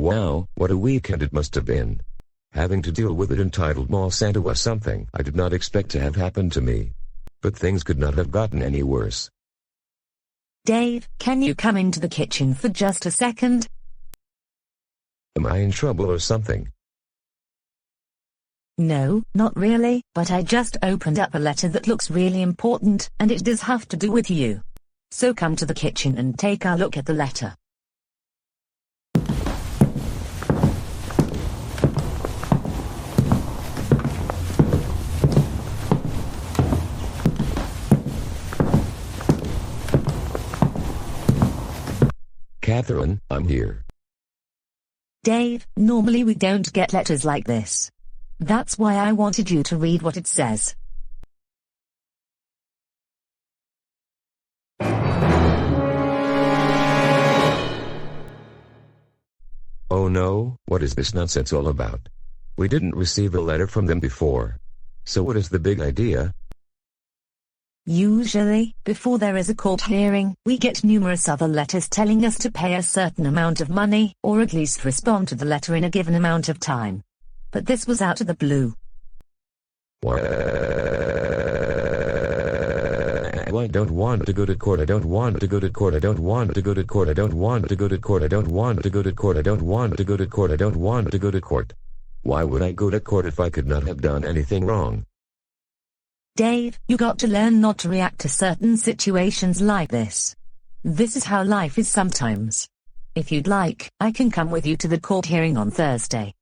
Wow, what a weekend it must have been. Having to deal with an entitled mall Santa was something I did not expect to have happen to me. But things could not have gotten any worse. Dave, can you come into the kitchen for just a second? Am I in trouble or something? No, not really, but I just opened up a letter that looks really important, and it does have to do with you. So come to the kitchen and take a look at the letter. Catherine, I'm here. Dave, normally we don't get letters like this. That's why I wanted you to read what it says. Oh no, what is this nonsense all about? We didn't receive a letter from them before. So what is the big idea? Usually, before there is a court hearing, we get numerous other letters telling us to pay a certain amount of money, or at least respond to the letter in a given amount of time. But this was out of the blue. I don't want to go to court. I don't want to go to court. I don't want to go to court. I don't want to go to court. I don't want to go to court. I don't want to go to court. I don't want to go to court. Why would I go to court if I could not have done anything wrong? Dave, you got to learn not to react to certain situations like this. This is how life is sometimes. If you'd like, I can come with you to the court hearing on Thursday.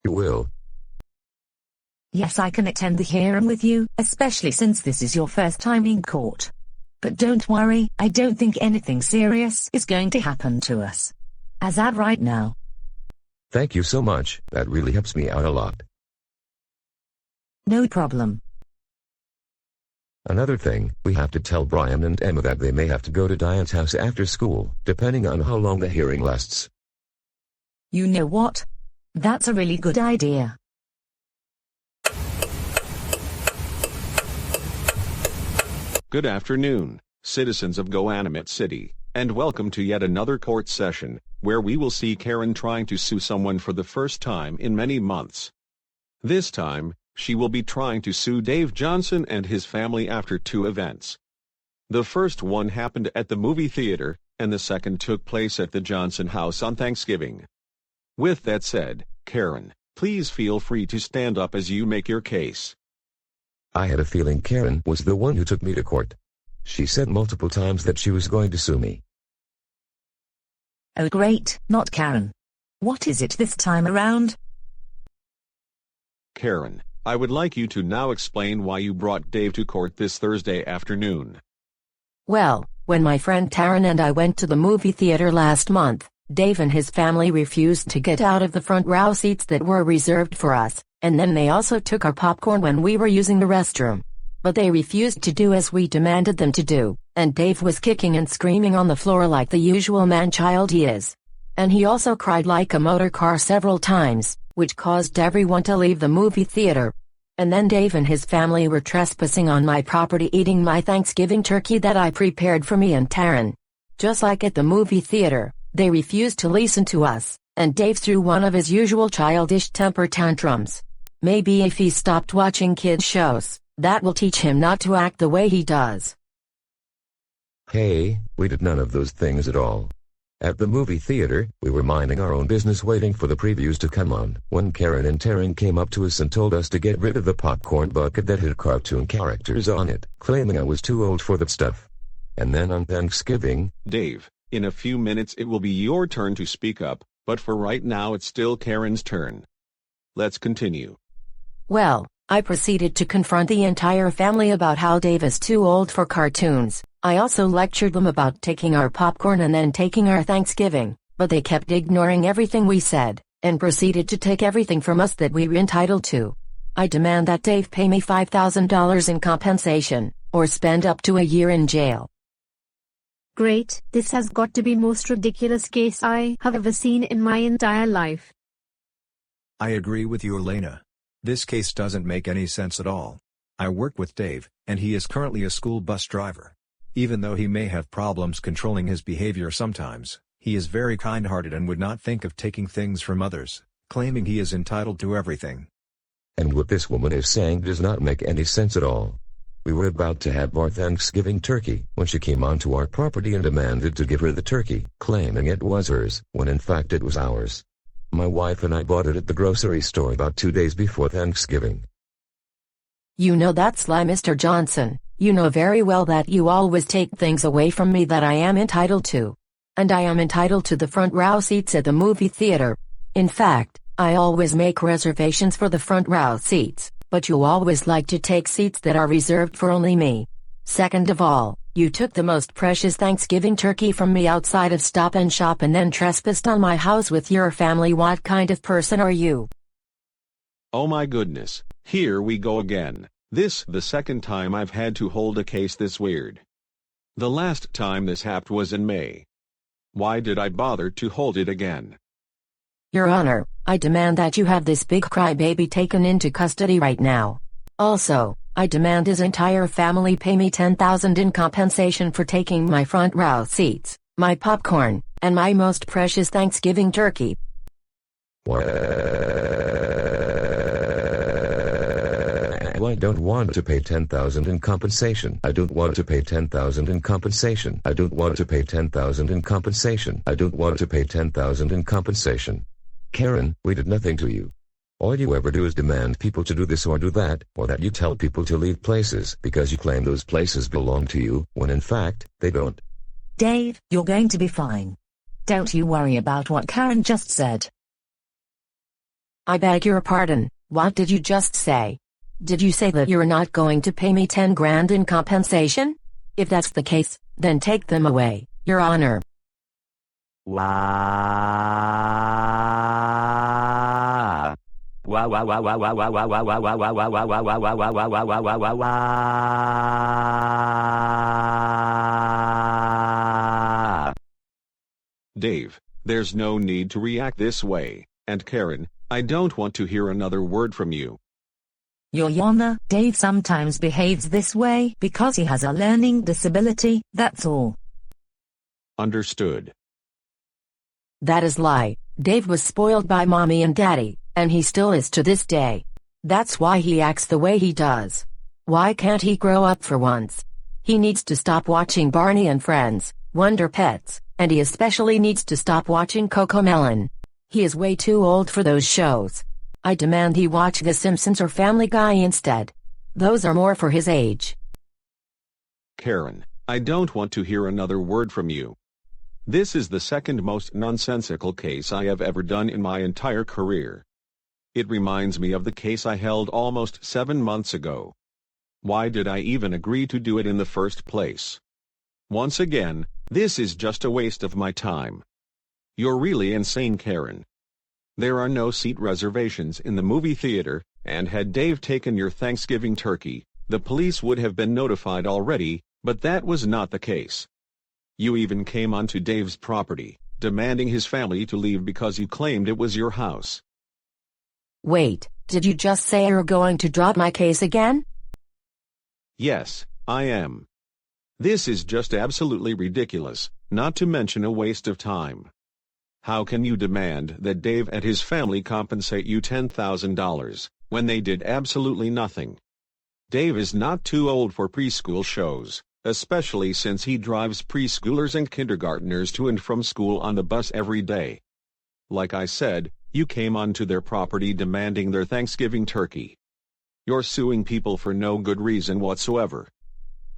You will? Yes, I can attend the hearing with you, especially since this is your first time in court. But don't worry, I don't think anything serious is going to happen to us. As at right now. Thank you so much, that really helps me out a lot. No problem. Another thing, we have to tell Brian and Emma that they may have to go to Diane's house after school, depending on how long the hearing lasts. You know what? That's a really good idea. Good afternoon, citizens of GoAnimate City, and welcome to yet another court session, where we will see Karen trying to sue someone for the first time in many months. This time, she will be trying to sue Dave Johnson and his family after two events. The first one happened at the movie theater, and the second took place at the Johnson house on Thanksgiving. With that said, Karen, please feel free to stand up as you make your case. I had a feeling Karen was the one who took me to court. She said multiple times that she was going to sue me. Oh great, not Karen. What is it this time around? Karen, I would like you to now explain why you brought Dave to court this Thursday afternoon. Well, when my friend Taryn and I went to the movie theater last month, Dave and his family refused to get out of the front row seats that were reserved for us, and then they also took our popcorn when we were using the restroom. But they refused to do as we demanded them to do, and Dave was kicking and screaming on the floor like the usual man-child he is. And he also cried like a motor car several times, which caused everyone to leave the movie theater. And then Dave and his family were trespassing on my property, eating my Thanksgiving turkey that I prepared for me and Taryn. Just like at the movie theater, they refused to listen to us, and Dave threw one of his usual childish temper tantrums. Maybe if he stopped watching kids shows, that will teach him not to act the way he does. Hey, we did none of those things at all. At the movie theater, we were minding our own business waiting for the previews to come on, when Karen and Taryn came up to us and told us to get rid of the popcorn bucket that had cartoon characters on it, claiming I was too old for that stuff. And then on Thanksgiving... Dave, in a few minutes it will be your turn to speak up, but for right now it's still Karen's turn. Let's continue. Well, I proceeded to confront the entire family about how Dave is too old for cartoons. I also lectured them about taking our popcorn and then taking our Thanksgiving, but they kept ignoring everything we said, and proceeded to take everything from us that we were entitled to. I demand that Dave pay me $5,000 in compensation, or spend up to a year in jail. Great, this has got to be most ridiculous case I have ever seen in my entire life. I agree with you, Elena. This case doesn't make any sense at all. I work with Dave, and he is currently a school bus driver. Even though he may have problems controlling his behavior sometimes, He is very kind-hearted and would not think of taking things from others, claiming he is entitled to everything. And what this woman is saying does not make any sense at all. We were about to have our Thanksgiving turkey when she came onto our property and demanded to give her the turkey, claiming it was hers, when in fact it was ours. My wife and I bought it at the grocery store about 2 days before Thanksgiving. You know that's lie, Mr. Johnson. You know very well that you always take things away from me that I am entitled to. And I am entitled to the front row seats at the movie theater. In fact, I always make reservations for the front row seats, but you always like to take seats that are reserved for only me. Second of all, you took the most precious Thanksgiving turkey from me outside of Stop and Shop and then trespassed on my house with your family. What kind of person are you? Oh my goodness, here we go again. This the second time I've had to hold a case this weird. The last time this happened was in May. Why did I bother to hold it again? Your Honor, I demand that you have this big crybaby taken into custody right now. Also, I demand his entire family pay me $10,000 in compensation for taking my front row seats, my popcorn, and my most precious Thanksgiving turkey. I don't want to pay $10,000 in compensation. I don't want to pay $10,000 in compensation. I don't want to pay $10,000 in compensation. I don't want to pay $10,000 in compensation. Karen, we did nothing to you. All you ever do is demand people to do this or do that, or that you tell people to leave places because you claim those places belong to you, when in fact, they don't. Dave, you're going to be fine. Don't you worry about what Karen just said. I beg your pardon, what did you just say? Did you say that you're not going to pay me 10 grand in compensation? If that's the case, then take them away, Your Honor. Dave, there's no need to react this way, and Karen, I don't want to hear another word from you. Your Honor, Dave sometimes behaves this way because he has a learning disability, that's all. Understood. That is lie. Dave was spoiled by mommy and daddy, and he still is to this day. That's why he acts the way he does. Why can't he grow up for once? He needs to stop watching Barney and Friends, Wonder Pets, and he especially needs to stop watching Cocomelon. He is way too old for those shows. I demand he watch The Simpsons or Family Guy instead. Those are more for his age. Karen, I don't want to hear another word from you. This is the second most nonsensical case I have ever done in my entire career. It reminds me of the case I held almost 7 months ago. Why did I even agree to do it in the first place? Once again, this is just a waste of my time. You're really insane, Karen. There are no seat reservations in the movie theater, and had Dave taken your Thanksgiving turkey, the police would have been notified already, but that was not the case. You even came onto Dave's property, demanding his family to leave because you claimed it was your house. Wait, did you just say you're going to drop my case again? Yes, I am. This is just absolutely ridiculous, not to mention a waste of time. How can you demand that Dave and his family compensate you $10,000, when they did absolutely nothing? Dave is not too old for preschool shows, especially since he drives preschoolers and kindergartners to and from school on the bus every day. Like I said, you came onto their property demanding their Thanksgiving turkey. You're suing people for no good reason whatsoever.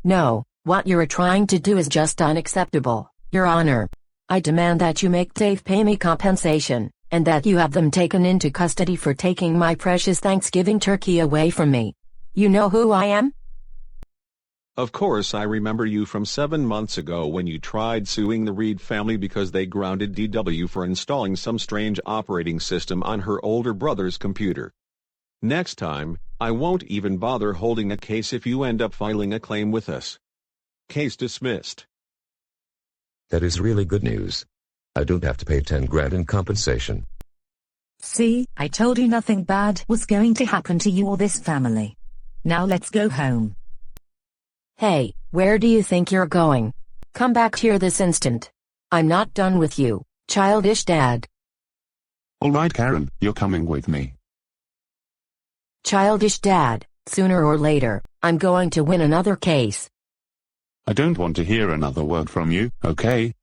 No, what you're trying to do is just unacceptable, Your Honor. I demand that you make Dave pay me compensation, and that you have them taken into custody for taking my precious Thanksgiving turkey away from me. You know who I am? Of course I remember you from 7 months ago when you tried suing the Reed family because they grounded DW for installing some strange operating system on her older brother's computer. Next time, I won't even bother holding a case if you end up filing a claim with us. Case dismissed. That is really good news. I don't have to pay 10 grand in compensation. See, I told you nothing bad was going to happen to you or this family. Now let's go home. Hey, where do you think you're going? Come back here this instant. I'm not done with you, Childish Dad. All right, Karen, you're coming with me. Childish Dad, sooner or later, I'm going to win another case. I don't want to hear another word from you, okay?